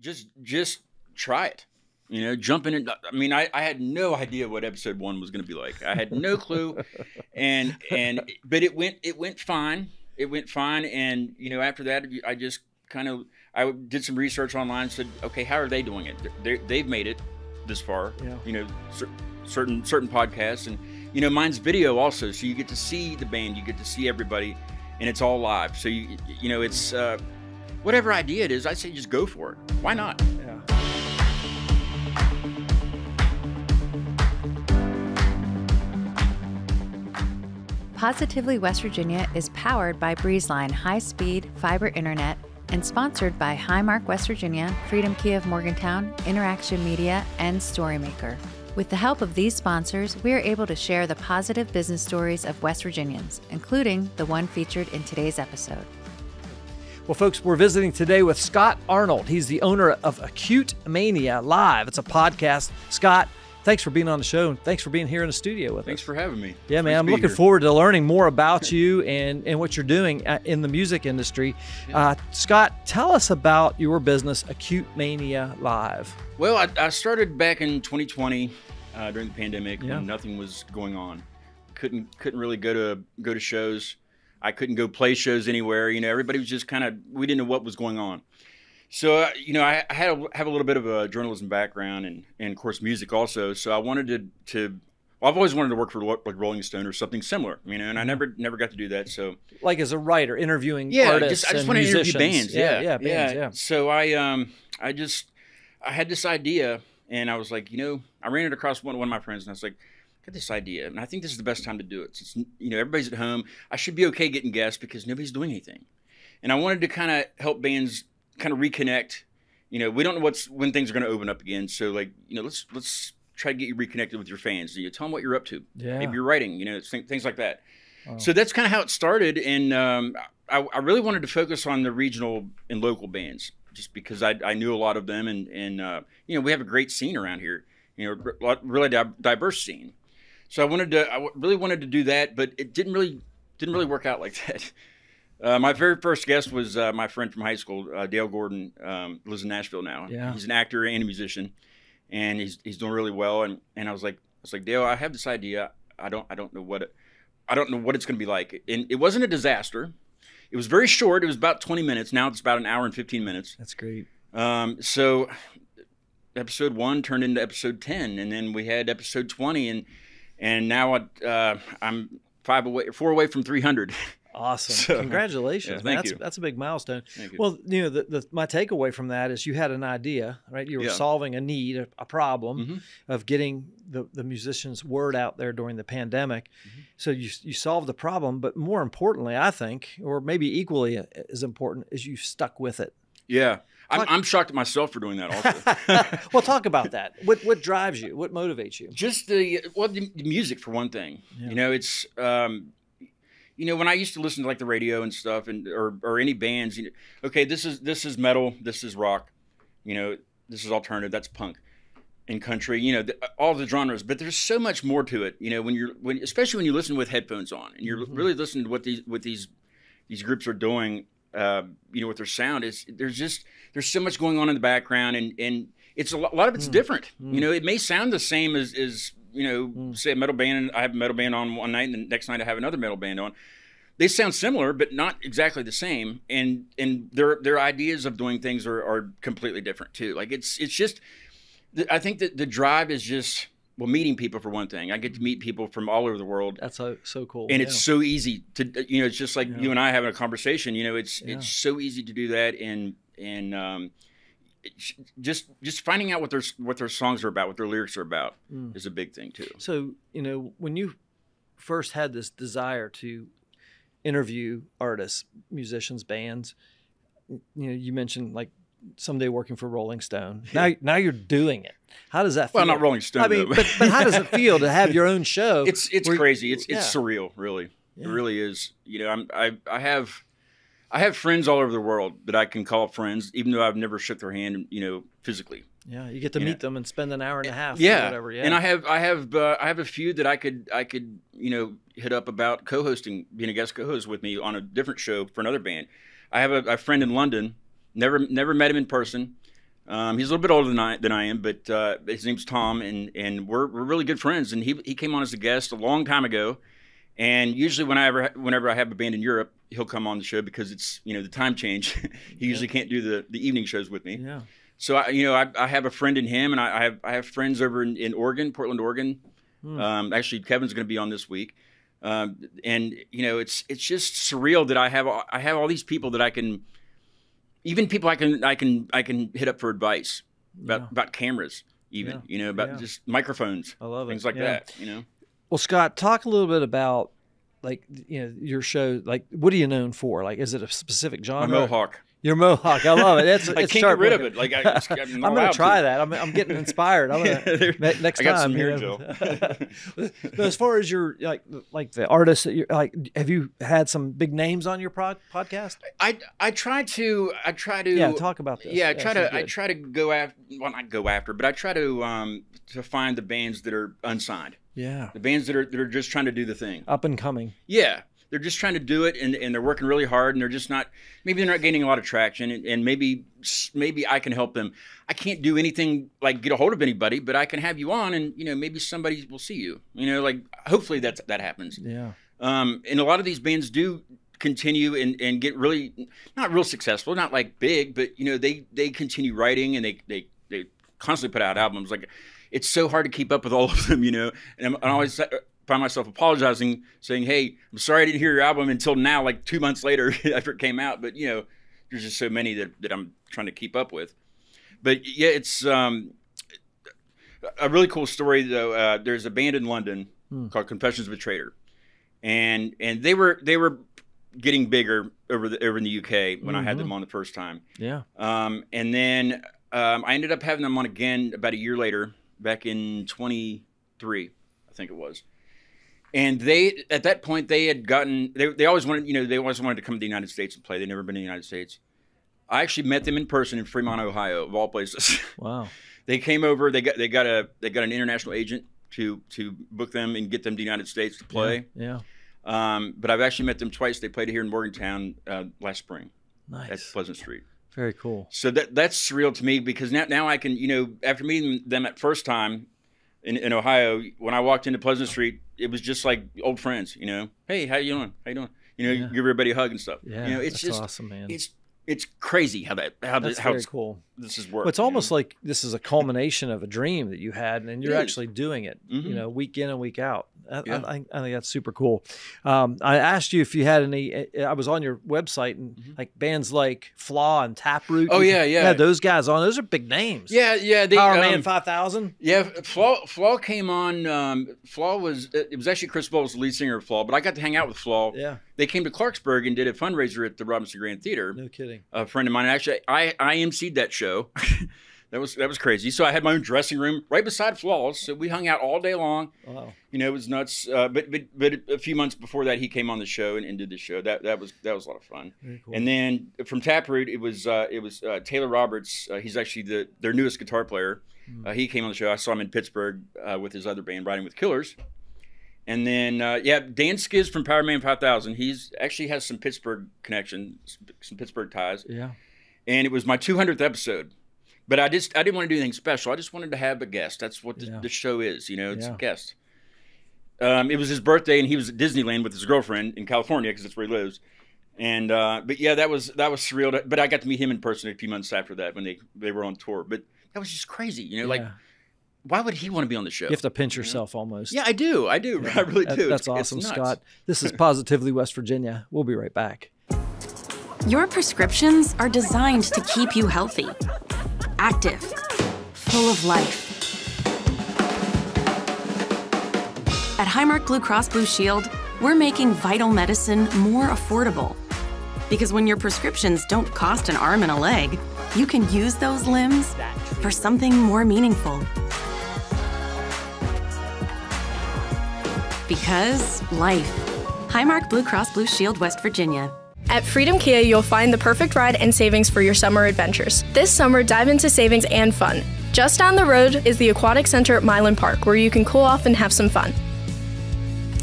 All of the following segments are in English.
just try it. You know, jump in. I mean, I had no idea what episode 1 was going to be like. I had no clue, but it went fine. It went fine, and you know, after that, I just I did some research online. Said, okay, how are they doing it? They've made it this far. Yeah. You know, certain podcasts, and you know, mine's video also, so you get to see the band, you get to see everybody, and it's all live. So you know, it's whatever idea it is, I say just go for it. Why not? Yeah. Positively West Virginia is powered by Breezeline high-speed fiber internet and sponsored by Highmark West Virginia, Freedom Key of Morgantown, Interaction Media, and Storymaker. With the help of these sponsors, we are able to share the positive business stories of West Virginians, including the one featured in today's episode. Well, folks, we're visiting today with Scott Arnold. He's the owner of Acute Mania Live. It's a podcast. Scott, thanks for being on the show. Thanks for being here in the studio with us. Thanks for having me. Yeah, man, I'm looking forward to learning more about you and what you're doing in the music industry. Scott, tell us about your business, Acute Mania Live. Well, I started back in 2020 during the pandemic when nothing was going on. Couldn't really go to shows. I couldn't go play shows anywhere. You know, everybody was just we didn't know what was going on. So, you know, I have a little bit of a journalism background and of course, music also. So I wanted to I've always wanted to work for like Rolling Stone or something similar, you know, and I never got to do that. So, like as a writer, interviewing artists, I just want to interview bands. Yeah. So I had this idea, and I was like, you know, I ran it across one of my friends, and I was like, I got this idea, and I think this is the best time to do it. Since, you know, everybody's at home, I should be okay getting guests because nobody's doing anything, and I wanted to kind of help bands kind of reconnect. You know, we don't know when things are going to open up again, so like, you know, let's try to get you reconnected with your fans. You tell them what you're up to. Yeah. Maybe you're writing, you know, things like that. Wow. So that's kind of how it started. And I really wanted to focus on the regional and local bands just because I knew a lot of them. And you know, we have a great scene around here, you know, really diverse scene. So I really wanted to do that, but it didn't really work out like that. My very first guest was my friend from high school, Dale Gordon, lives in Nashville now. Yeah. He's an actor and a musician. And he's doing really well, and I was like, Dale, I have this idea. I don't know what it's going to be like. And it wasn't a disaster. It was very short. It was about 20 minutes. Now it's about an hour and 15 minutes. That's great. So episode 1 turned into episode 10, and then we had episode 20, and now I'm 4 away from 300. Awesome. So, congratulations. Yeah, thank you. That's a big milestone. Thank you. Well, you know, my takeaway from that is you had an idea, right? You were solving a need, a problem of getting the musicians' word out there during the pandemic. So you solved the problem, but more importantly, I think, or maybe equally as important, is you stuck with it. Yeah. I'm shocked at myself for doing that also. Well, talk about that. What drives you? What motivates you? Just the music, for one thing. Yeah. You know, it's... you know, when I used to listen to like the radio and stuff, and or any bands, you know, okay, this is metal, this is rock, you know, this is alternative, that's punk, and country, you know, all the genres. But there's so much more to it, you know, especially when you listen with headphones on and you're really listening to what these groups are doing, you know, with their sound. There's so much going on in the background, and it's a lot of it's different. You know, it may sound the same as you know, say a metal band, and I have a metal band on one night, and the next night I have another metal band on. They sound similar, but not exactly the same. And their ideas of doing things are completely different too. Like it's just, I think that the drive is just, well, meeting people for one thing. I get to meet people from all over the world. That's so cool. And it's so easy to, you know, it's just like you and I having a conversation. You know, it's so easy to do that, and just finding out what their songs are about, what their lyrics are about, is a big thing too. So, you know, when you first had this desire to interview artists, musicians, bands, you know, you mentioned like someday working for Rolling Stone. Now you're doing it. How does that feel? Well, not Rolling Stone. I mean, but how does it feel to have your own show? It's crazy. It's surreal, really. Yeah. It really is. You know, I have friends all over the world that I can call friends, even though I've never shook their hand, you know, physically. Yeah, you get to meet them and spend an hour and a half. Yeah, or whatever. Yeah, and I have a few that I could you know, hit up about co-hosting, being a guest co-host with me on a different show for another band. I have a friend in London. Never met him in person. He's a little bit older than I am, but his name's Tom, and we're really good friends. And he came on as a guest a long time ago. And usually whenever I have a band in Europe, he'll come on the show because it's, you know, the time change. He usually can't do the evening shows with me. Yeah. So I have a friend in him, and I have friends over in Oregon, Portland, Oregon. Actually, Kevin's going to be on this week. And you know, it's just surreal that I have all these people that I can hit up for advice about cameras, even you know, about just microphones, I love things like that. You know. Well, Scott, talk a little bit about, like, you know, your show. Like, what are you known for? Like, is it a specific genre? My mohawk. Your mohawk, I love it. I can't get rid of it. Like I'm going to try that. I'm getting inspired. I'm gonna next time. I got some here, Joe. But as far as your like the artists that you're like, have you had some big names on your podcast? I try to talk about this. Yeah, I try to go after. Well, not go after, but I try to find the bands that are unsigned. Yeah, the bands that are just trying to do the thing, up and coming. Yeah. They're just trying to do it, and they're working really hard, and they're just not. Maybe they're not gaining a lot of traction, and maybe I can help them. I can't do anything like get a hold of anybody, but I can have you on, and you know, maybe somebody will see you. You know, like hopefully that happens. Yeah. And a lot of these bands do continue and get really not real successful, not like big, but you know, they continue writing, and they constantly put out albums. Like it's so hard to keep up with all of them, you know, and I'm always find myself apologizing, saying, "Hey, I'm sorry I didn't hear your album until now, like 2 months later after it came out." But you know, there's just so many that I'm trying to keep up with. But yeah, it's a really cool story though. There's a band in London called Confessions of a Traitor, and they were getting bigger over in the UK when I had them on the first time. Yeah. And then I ended up having them on again about a year later, back in 23, I think it was. And they, at that point, they had gotten, they always wanted, you know, they always wanted to come to the United States and play. They'd never been to the United States. I actually met them in person in Fremont, Ohio, of all places. Wow. They came over, they got an international agent to book them and get them to the United States to play. Yeah. But I've actually met them twice. They played here in Morgantown last spring. Nice. At Pleasant Street. Very cool. So that's surreal to me because now I can, you know, after meeting them at first time in Ohio, when I walked into Pleasant Street, it was just like old friends, you know. Hey, how you doing? How you doing? You know, you give everybody a hug and stuff. Yeah, you know, it's that's just awesome, man. It's crazy how very cool. This is work. Well, it's almost like this is a culmination of a dream that you had, and you're actually doing it. You know, week in and week out. I think that's super cool. I asked you if you had any. I was on your website, and like bands like Flaw and Taproot. Oh yeah. Yeah, those guys on. Those are big names. Yeah. Power Man 5000. Yeah, Flaw came on. Flaw was it was actually Chris Bowles, the lead singer of Flaw, but I got to hang out with Flaw. Yeah. They came to Clarksburg and did a fundraiser at the Robinson Grand Theater. No kidding. A friend of mine, actually, I emceed that show. That was crazy. So I had my own dressing room right beside Flaw's. So we hung out all day long. Wow. You know, it was nuts. But a few months before that, he came on the show and did the show. That was a lot of fun. Very cool. And then from Taproot, it was Taylor Roberts. He's actually their newest guitar player. He came on the show. I saw him in Pittsburgh with his other band, Riding with Killers. And then, Dan Skiz from Power Man 5000. He's actually has some Pittsburgh connections, some Pittsburgh ties. Yeah. And it was my 200th episode. But I didn't want to do anything special. I just wanted to have a guest. That's what the show is, you know, it's a guest. It was his birthday, and he was at Disneyland with his girlfriend in California because that's where he lives. And but yeah, that was surreal. But I got to meet him in person a few months after that when they were on tour. But that was just crazy, you know, like. Why would he want to be on the show? You have to pinch yourself almost. Yeah, I do. Yeah. I really do. That's awesome, Scott. This is Positively West Virginia. We'll be right back. Your prescriptions are designed to keep you healthy, active, full of life. At Highmark Blue Cross Blue Shield, we're making vital medicine more affordable. Because when your prescriptions don't cost an arm and a leg, you can use those limbs for something more meaningful. Because life. Highmark Blue Cross Blue Shield, West Virginia. At Freedom Kia, you'll find the perfect ride and savings for your summer adventures. This summer, dive into savings and fun. Just down the road is the Aquatic Center at Milan Park, where you can cool off and have some fun.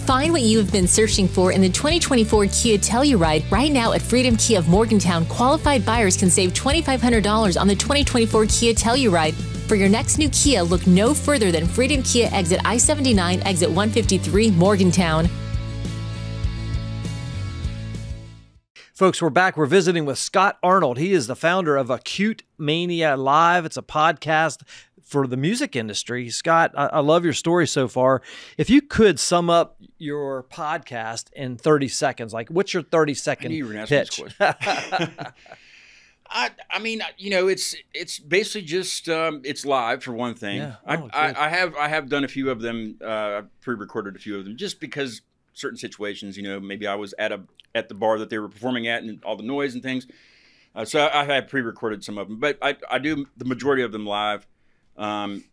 Find what you have been searching for in the 2024 Kia Telluride. Right now at Freedom Kia of Morgantown, qualified buyers can save $2,500 on the 2024 Kia Telluride. For your next new Kia, look no further than Freedom Kia, exit I-79, exit 153, Morgantown. Folks, we're back. We're visiting with Scott Arnold. He is the founder of Acute Mania Live. It's a podcast for the music industry. Scott, I love your story so far. If you could sum up your podcast in 30 seconds, like what's your 30-second pitch? I mean, you know, it's basically just it's live for one thing. Yeah. I have done a few of them. Pre-recorded a few of them just because certain situations. You know, maybe I was at the bar that they were performing at and all the noise and things. So I have pre-recorded some of them, but I do the majority of them live.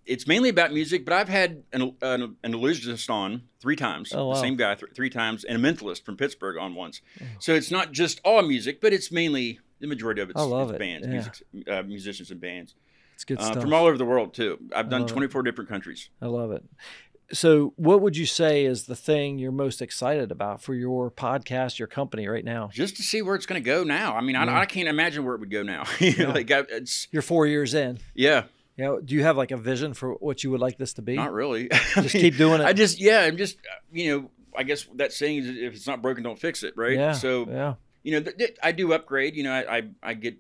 It's mainly about music, but I've had an illusionist on 3 times. Oh, wow. The same guy 3 times, and a mentalist from Pittsburgh on once. Oh. So it's not just all music, but it's mainly the majority of it's bands, musicians and bands. It's good stuff. From all over the world too. I've done 24 different countries. I love it. So what would you say is the thing you're most excited about for your podcast, your company right now? Just to see where it's going to go now. I mean, I can't imagine where it would go now. You're 4 years in. Yeah. You know, do you have like a vision for what you would like this to be? Not really. Just keep doing it. I'm just, you know, I guess that saying is if it's not broken, don't fix it. Right. Yeah. So, you know, I do upgrade, you know, I get,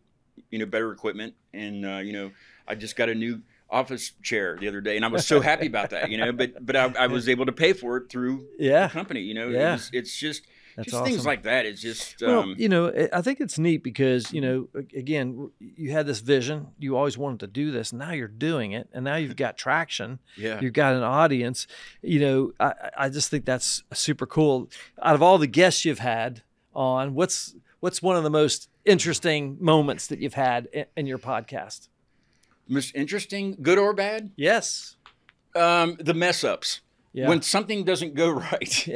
you know, better equipment and, you know, I just got a new office chair the other day and I was so happy about that, you know, but I was able to pay for it through the company, you know, it's just awesome. Things like that. It's just, well, you know, I think it's neat because, you know, again, you had this vision, you always wanted to do this. Now you're doing it and now you've got traction. Yeah. You've got an audience, you know, I just think that's super cool. Out of all the guests you've had on, what's one of the most interesting moments that you've had in your podcast? Most interesting, good or bad? Yes. The mess ups. Yeah. When something doesn't go right,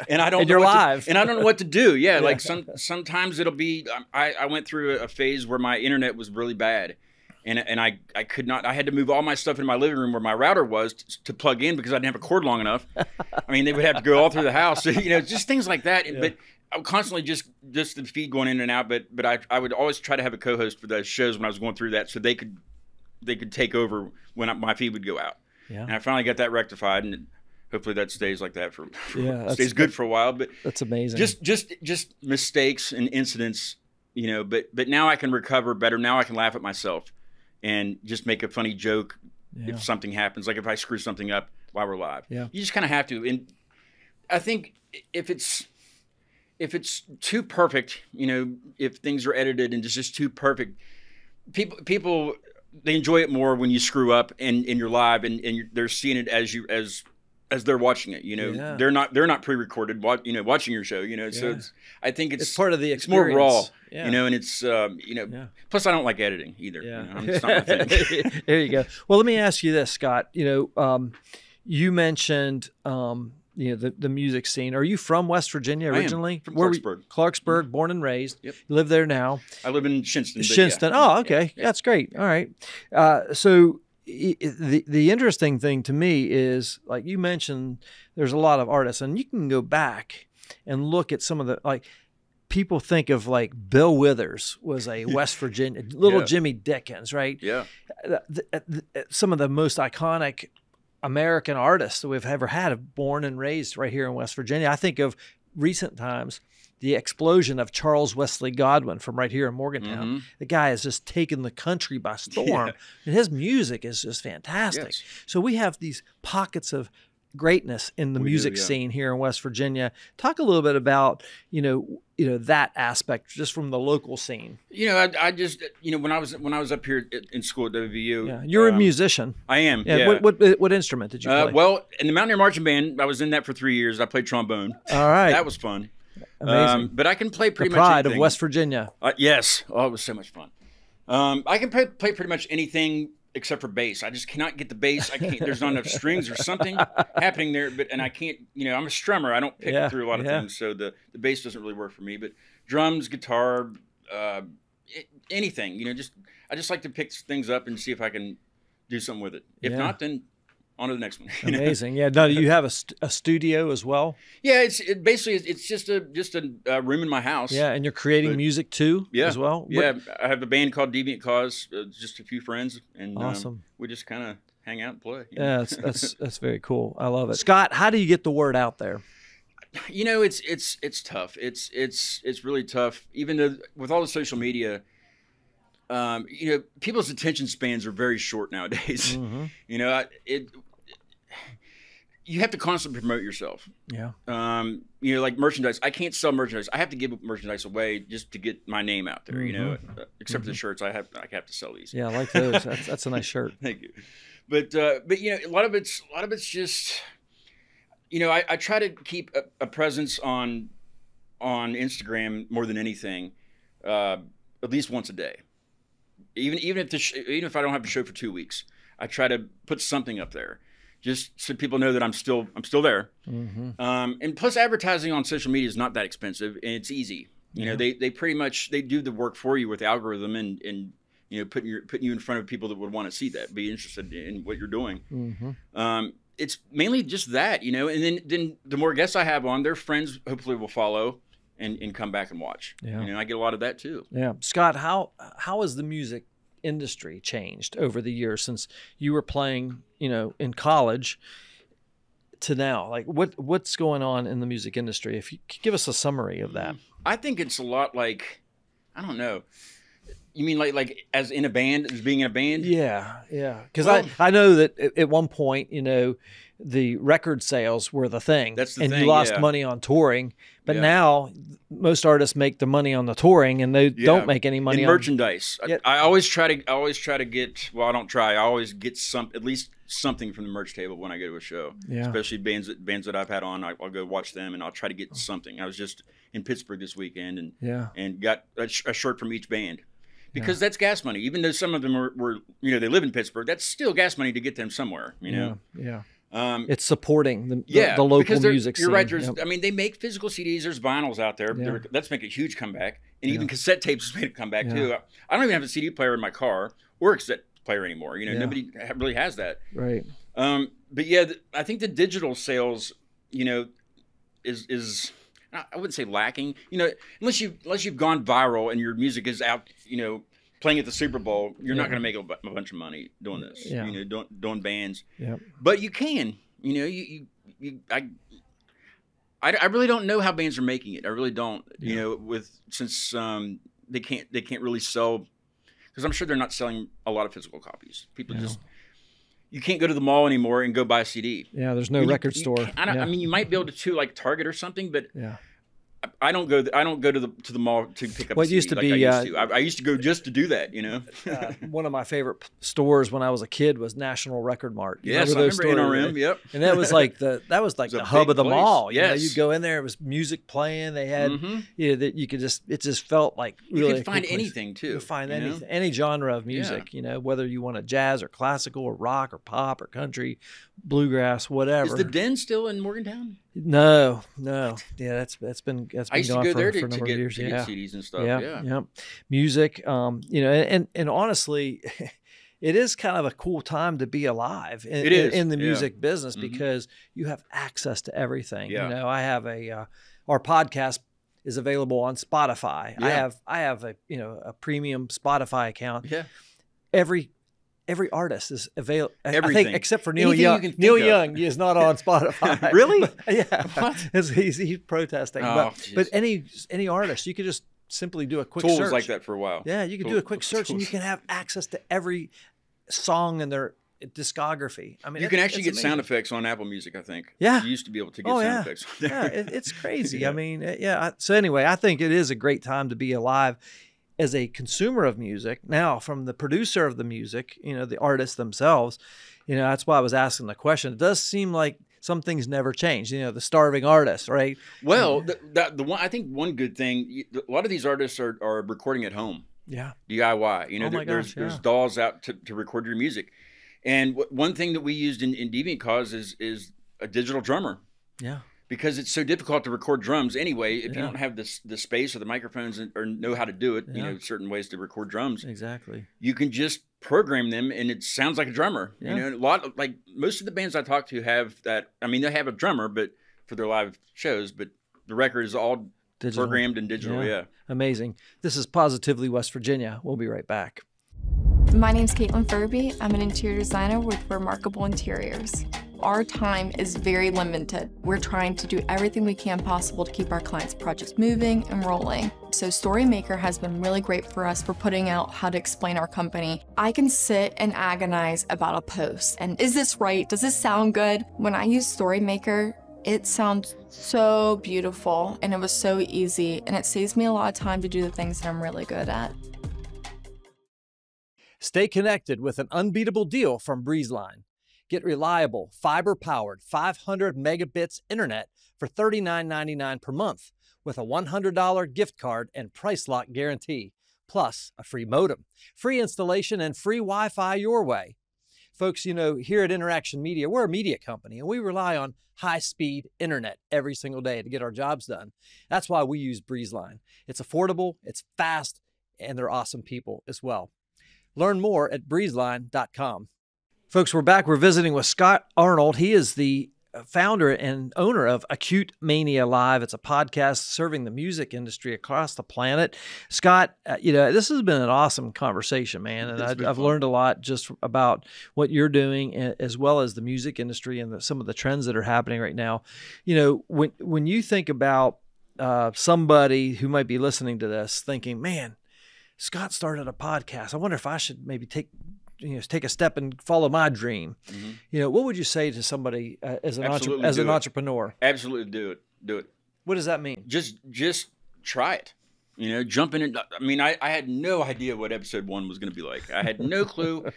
and I don't, and you're live, and I don't know what to do. Yeah, like sometimes it'll be. I went through a phase where my internet was really bad, and I could not. I had to move all my stuff in my living room where my router was to plug in because I didn't have a cord long enough. I mean, they would have to go all through the house. So, you know, just things like that. Yeah. But I would constantly just the feed going in and out. But I would always try to have a co-host for those shows when I was going through that, so they could take over when my feed would go out. Yeah. And I finally got that rectified and. Hopefully that stays like that for stays good for a while. But that's amazing. Just mistakes and incidents, you know. But now I can recover better. Now I can laugh at myself and just make a funny joke if something happens. Like if I screw something up while we're live. Yeah. You just kind of have to. And I think if it's too perfect, you know, if things are edited and it's just too perfect, people they enjoy it more when you screw up and you're live and they're seeing it as they're watching it, you know, they're not pre-recorded, you know, watching your show, you know, so I think it's part of the experience. It's more raw, you know, and it's, you know, plus I don't like editing either. Yeah. You know, it's not my thing. There you go. Well, let me ask you this, Scott, you know, you mentioned, you know, the music scene. Are you from West Virginia originally? I am, from Clarksburg. Clarksburg, born and raised. Yep. You live there now. I live in Shinston. Shinston. Oh, okay. Yeah. That's great. All right. So, the interesting thing to me is, like you mentioned, there's a lot of artists, and you can go back and look at some of the, like, people think of like Bill Withers was a West Virginia, little Jimmy Dickens, right? Yeah. Some of the most iconic American artists that we've ever had have born and raised right here in West Virginia. I think of recent times, the explosion of Charles Wesley Godwin from right here in Morgantown. Mm-hmm. The guy has just taken the country by storm, and his music is just fantastic. Yes. So we have these pockets of greatness in the music scene here in West Virginia. Talk a little bit about, you know that aspect just from the local scene. You know, I just, you know, when I was up here in school at WVU. You're a musician. I am. Yeah. What instrument did you play? Well, in the Mountaineer Marching Band, I was in that for 3 years. I played trombone. All right. That was fun. Amazing. But I can play pretty much pride anything. of West Virginia. Yes. Oh, it was so much fun. I can play pretty much anything except for bass. I just cannot get the bass. I can't. There's not enough strings or something happening there. And I can't. You know, I'm a strummer. I don't pick through a lot of things, so the bass doesn't really work for me. But drums, guitar, anything. You know, I just like to pick things up and see if I can do something with it. If not, then on to the next one. Amazing. Yeah. Now, do you have a studio as well? Yeah, basically it's just a room in my house. Yeah, and you're creating music too, as well. Yeah, I have a band called Deviant Cause, just a few friends, and awesome. We just kind of hang out and play. Yeah, that's very cool. I love it. Scott, how do you get the word out there? It's tough. It's really tough. Even though with all the social media, people's attention spans are very short nowadays. Mm-hmm. You have to constantly promote yourself. Yeah. Like merchandise. I can't sell merchandise. I have to give merchandise away just to get my name out there. Mm-hmm. Except for the shirts, I have to sell these. Yeah, I like those. That's a nice shirt. Thank you. But a lot of it's just. I try to keep a presence on Instagram more than anything, at least once a day. Even if I don't have a show for 2 weeks, I try to put something up there, just so people know that I'm still there. Mm-hmm. And plus, advertising on social media is not that expensive, and it's easy. They pretty much do the work for you with the algorithm and putting you in front of people that would want to see that, be interested in what you're doing. Mm-hmm. It's mainly just that, and then the more guests I have on, their friends hopefully will follow and come back and watch. Yeah. I get a lot of that too. Yeah. Scott, how has the music industry changed over the years since you were playing, in college to now? Like what's going on in the music industry? If you could give us a summary of that. I think it's a lot like, I don't know. You mean like as in a band, as being in a band? Yeah. Because I know that at one point, the record sales were the thing. That's the thing. And you lost money on touring. But now most artists make the money on the touring, and they don't make any money on merchandise. I always try to get. Well, I don't try. I always get at least something from the merch table when I go to a show. Yeah. Especially bands that I've had on. I'll go watch them, and I'll try to get something. I was just in Pittsburgh this weekend, and got a shirt from each band. Because that's gas money. Even though some of them were they live in Pittsburgh, that's still gas money to get them somewhere. Yeah. It's supporting the local music scene. You're right. They make physical CDs. There's vinyls out there. Yeah. That's making a huge comeback. And even cassette tapes has made a comeback too. I don't even have a CD player in my car or a cassette player anymore. Nobody really has that. Right. But yeah, I think the digital sales, is I wouldn't say lacking. Unless you've gone viral and your music is out, playing at the Super Bowl, you're not going to make a bunch of money doing this. Yeah. Doing bands. Yeah. But you can. I really don't know how bands are making it. I really don't. Since they can't really sell, because I'm sure they're not selling a lot of physical copies. People just. You can't go to the mall anymore and go buy a CD. Yeah, there's no record store. You might be able to like Target or something, but I don't go to the mall to pick up. Well, it used to be. I used to go just to do that. One of my favorite stores when I was a kid was National Record Mart. Yes, I remember NRM. Yep. And that was like the hub of the mall. Yes. You'd go in there. It was music playing. They had that you could just. It just felt like really. You could find anything too. You could find anything, any genre of music. Whether you want a jazz or classical or rock or pop or country, bluegrass, whatever. Is the Den still in Morgantown? No. Yeah, that's been I used gone to go there for a number of years. To get CDs and stuff. Yeah. Music, and honestly, it is kind of a cool time to be alive in the music business because you have access to everything. Yeah. I have our podcast is available on Spotify. Yeah. I have a premium Spotify account. Yeah. Every artist is available. Everything. I think, except for Neil Young. Neil Young is not on Spotify. Really? What? He's protesting. But any artist, you could just simply do a quick search. Tools like that for a while. Yeah, you can do a quick search and you can have access to every song in their discography. You can actually get sound effects on Apple Music, I think. Yeah. You used to be able to get sound effects on there. Yeah, it's crazy. So anyway, I think it is a great time to be alive as a consumer of music. Now, from the producer of the music, the artists themselves, that's why I was asking the question. It does seem like some things never change, the starving artist, right? Well, the one, I think one good thing, a lot of these artists are recording at home. Yeah. DIY. There's dolls out to record your music. And one thing that we used in Deviant Cause is a digital drummer. Yeah. because it's so difficult to record drums anyway. If you don't have the space or the microphones or know how to do it, you know, certain ways to record drums. Exactly. You can just program them, and it sounds like a drummer. You know, like most of the bands I talk to have that. I mean, they have a drummer, but for their live shows, but the record is all digital. Programmed and digital. Yeah. Amazing. This is Positively West Virginia. We'll be right back. My name's Caitlin Furby. I'm an interior designer with Remarkable Interiors. Our time is very limited. We're trying to do everything we can possible to keep our clients' projects moving and rolling. So Storymaker has been really great for us for putting out how to explain our company. I can sit and agonize about a post and is this right? Does this sound good? When I use Storymaker, it sounds so beautiful and it was so easy and it saves me a lot of time to do the things that I'm really good at. Stay connected with an unbeatable deal from Breezeline. Get reliable, fiber-powered 500 megabits internet for $39.99 per month with a $100 gift card and price lock guarantee, plus a free modem, free installation, and free Wi-Fi your way. Folks, you know, here at Interaction Media, we're a media company, and we rely on high-speed internet every single day to get our jobs done. That's why we use Breezeline. It's affordable, it's fast, and they're awesome people as well. Learn more at breezeline.com. Folks, we're back. We're visiting with Scott Arnold. He is the founder and owner of Acute Mania Live. It's a podcast serving the music industry across the planet. Scott, you know, this has been an awesome conversation, man. And I've learned a lot just about what you're doing, as well as the music industry and some of the trends that are happening right now. You know, when you think about somebody who might be listening to this thinking, man, Scott started a podcast. I wonder if I should maybe take a step and follow my dream. Mm-hmm. You know, what would you say to somebody as an entrepreneur? Absolutely do it. Do it. What does that mean? Just try it. You know, jump in. I mean, I had no idea what episode 1 was going to be like. I had no clue, but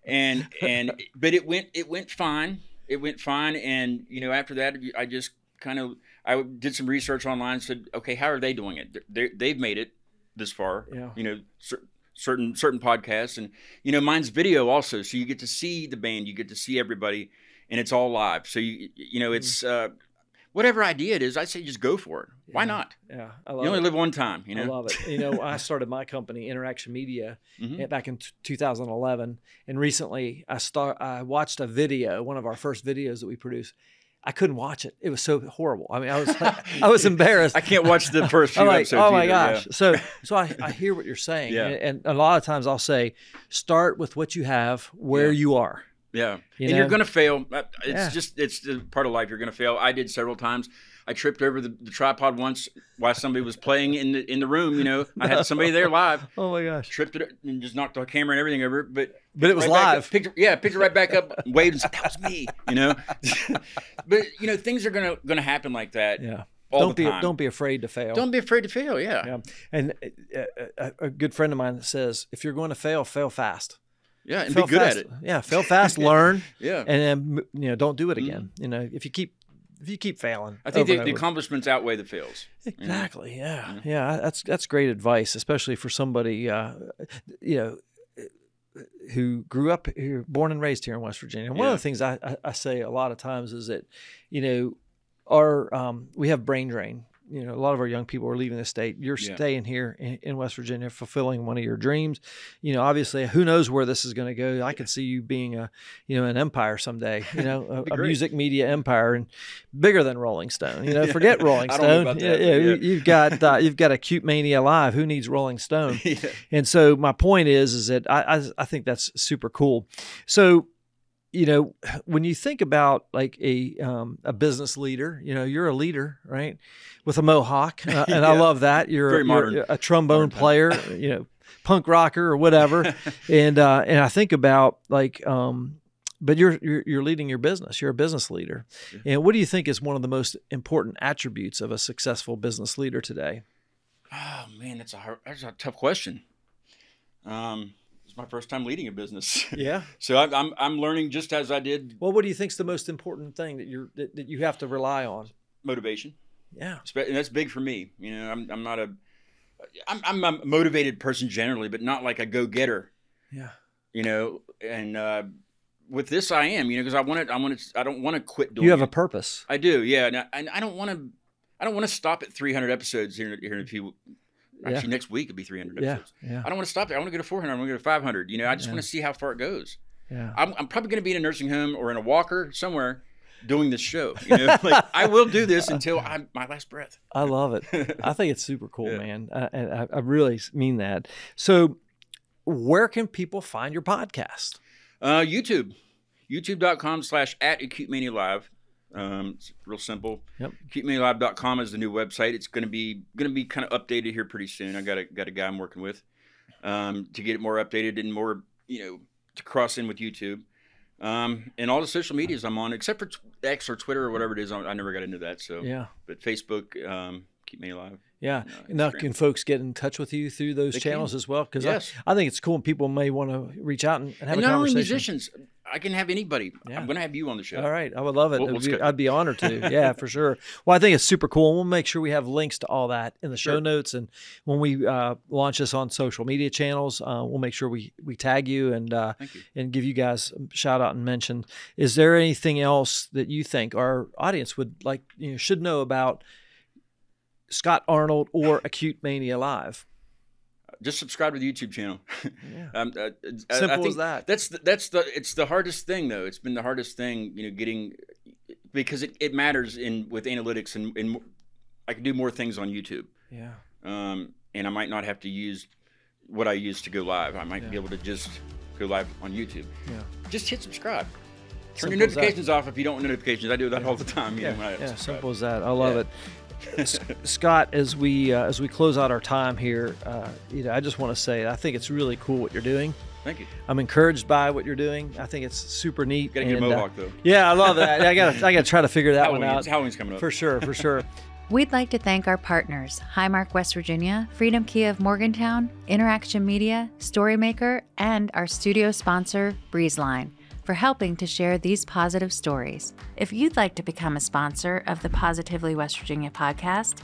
it went fine. It went fine, and you know, after that, I just I did some research online. And said, okay, how are they doing it? They've made it this far. Yeah. You know, certain podcasts, and you know, mine's video also, so you get to see the band, you get to see everybody, and it's all live. So you know, it's whatever idea it is, I say just go for it. Why not? Yeah, I love it. You only live one time. You know, I love it. You know, I started my company, Interaction Media, back in 2011, and recently I watched a video, one of our first videos that we produced. I couldn't watch it. It was so horrible. I mean, I was embarrassed. I can't watch the first few episodes. Oh my gosh. Yeah. So I hear what you're saying. Yeah. And a lot of times I'll say, start with what you have where you are. Yeah. You're going to fail. It's part of life. You're going to fail. I did several times. I tripped over the tripod once while somebody was playing in the room. You know, I had somebody there live. Oh my gosh! Tripped it and just knocked the camera and everything over. But it was live. Picked it right back up, waved and said, "That was me." You know, but you know, things are gonna happen like that. Yeah. All the time. Don't be afraid to fail. Don't be afraid to fail. Yeah. And a good friend of mine says, if you're going to fail, fail fast. Yeah, and be good at it. Yeah, fail fast, learn. Yeah. And then don't do it again. You know, if you keep failing, I think the accomplishments outweigh the fails. Exactly. You know? Yeah. That's great advice, especially for somebody who grew up here, born and raised here in West Virginia. And one of the things I say a lot of times is that, you know, we have brain drain. You know, a lot of our young people are leaving the state. You're staying here in West Virginia, fulfilling one of your dreams. You know, obviously, who knows where this is going to go? I could see you being an empire someday. You know, a music media empire, and bigger than Rolling Stone. You know, forget Rolling Stone. I don't know about that, you've got Acute Mania Live. Who needs Rolling Stone? And so my point is that I think that's super cool. So, you know, when you think about like a business leader, you know, you're a leader, right? With a mohawk, and I love that. You're a trombone player, you know, punk rocker or whatever. And I think about like, but you're leading your business. You're a business leader. Yeah. And what do you think is one of the most important attributes of a successful business leader today? Oh man, that's a tough question. It's my first time leading a business. Yeah. So I'm learning just as I did. Well, what do you think is the most important thing that you have to rely on? Motivation. Yeah. And that's big for me. You know, I'm a motivated person generally, but not like a go-getter. Yeah. You know, and with this, I am, because I don't want to quit doing. You have it. a purpose. I do, yeah, and I don't want to stop at 300 episodes here in a few. Actually, next week it'll be 300 episodes. Yeah. I don't want to stop there. I want to go to 400. I want to go to 500. I just want to see how far it goes. Yeah. I'm probably going to be in a nursing home or in a walker somewhere doing this show. Like I will do this until my last breath. I love it. I think it's super cool, man. And I really mean that. So where can people find your podcast? YouTube. YouTube.com/@AcuteManiaLive. It's real simple. Yep. AcuteManiaLive.com is the new website. It's going to be kind of updated here pretty soon. I got a guy I'm working with to get it more updated and more, to cross in with YouTube. And all the social medias I'm on, except for X or Twitter or whatever it is, I never got into that. So but Facebook, Acute Mania Live. Yeah. Now, can folks get in touch with you through those channels as well? Because I think it's cool, and people may want to reach out and have a conversation. Not only musicians. I can have anybody. I'm going to have you on the show. All right. I would love it. I'd be honored to. Yeah, for sure. Well, I think it's super cool. And we'll make sure we have links to all that in the show notes. And when we launch this on social media channels, we'll make sure we tag you and give you guys a shout out and mention. Is there anything else that you think our audience would should know about Scott Arnold or Acute Mania Live? Just subscribe to the YouTube channel. Simple as that. It's the hardest thing though. It's been the hardest thing, getting, because it matters with analytics and I can do more things on YouTube. Yeah. And I might not have to use what I use to go live. I might be able to just go live on YouTube. Yeah. Just hit subscribe. Turn your notifications off if you don't want notifications. I do that all the time. Simple as that. I love it. Scott, as we close out our time here, I just want to say I think it's really cool what you're doing. Thank you. I'm encouraged by what you're doing. I think it's super neat. Gotta get a mohawk though. Yeah, I love that. I gotta try to figure that one out. Halloween's coming up. For sure. We'd like to thank our partners, Highmark West Virginia, Freedom Kia of Morgantown, Interaction Media, Storymaker, and our studio sponsor, Breezeline, for helping to share these positive stories. If you'd like to become a sponsor of the Positively West Virginia podcast,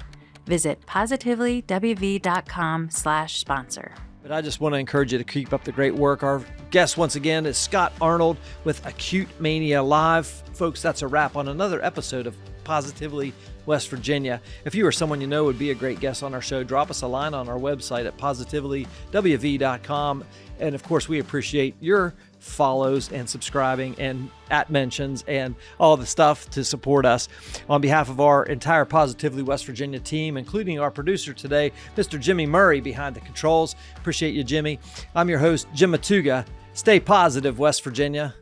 visit positively.wv.com/sponsor. But I just want to encourage you to keep up the great work. Our guest once again is Scott Arnold with Acute Mania Live. Folks, that's a wrap on another episode of Positively West Virginia. If you or someone you know would be a great guest on our show, drop us a line on our website at positively.wv.com. And of course, we appreciate your follows and subscribing and @mentions and all the stuff to support us. On behalf of our entire Positively West Virginia team, including our producer today, Mr. Jimmy Murray behind the controls. Appreciate you, Jimmy. I'm your host, Jim Matuga. Stay positive, West Virginia.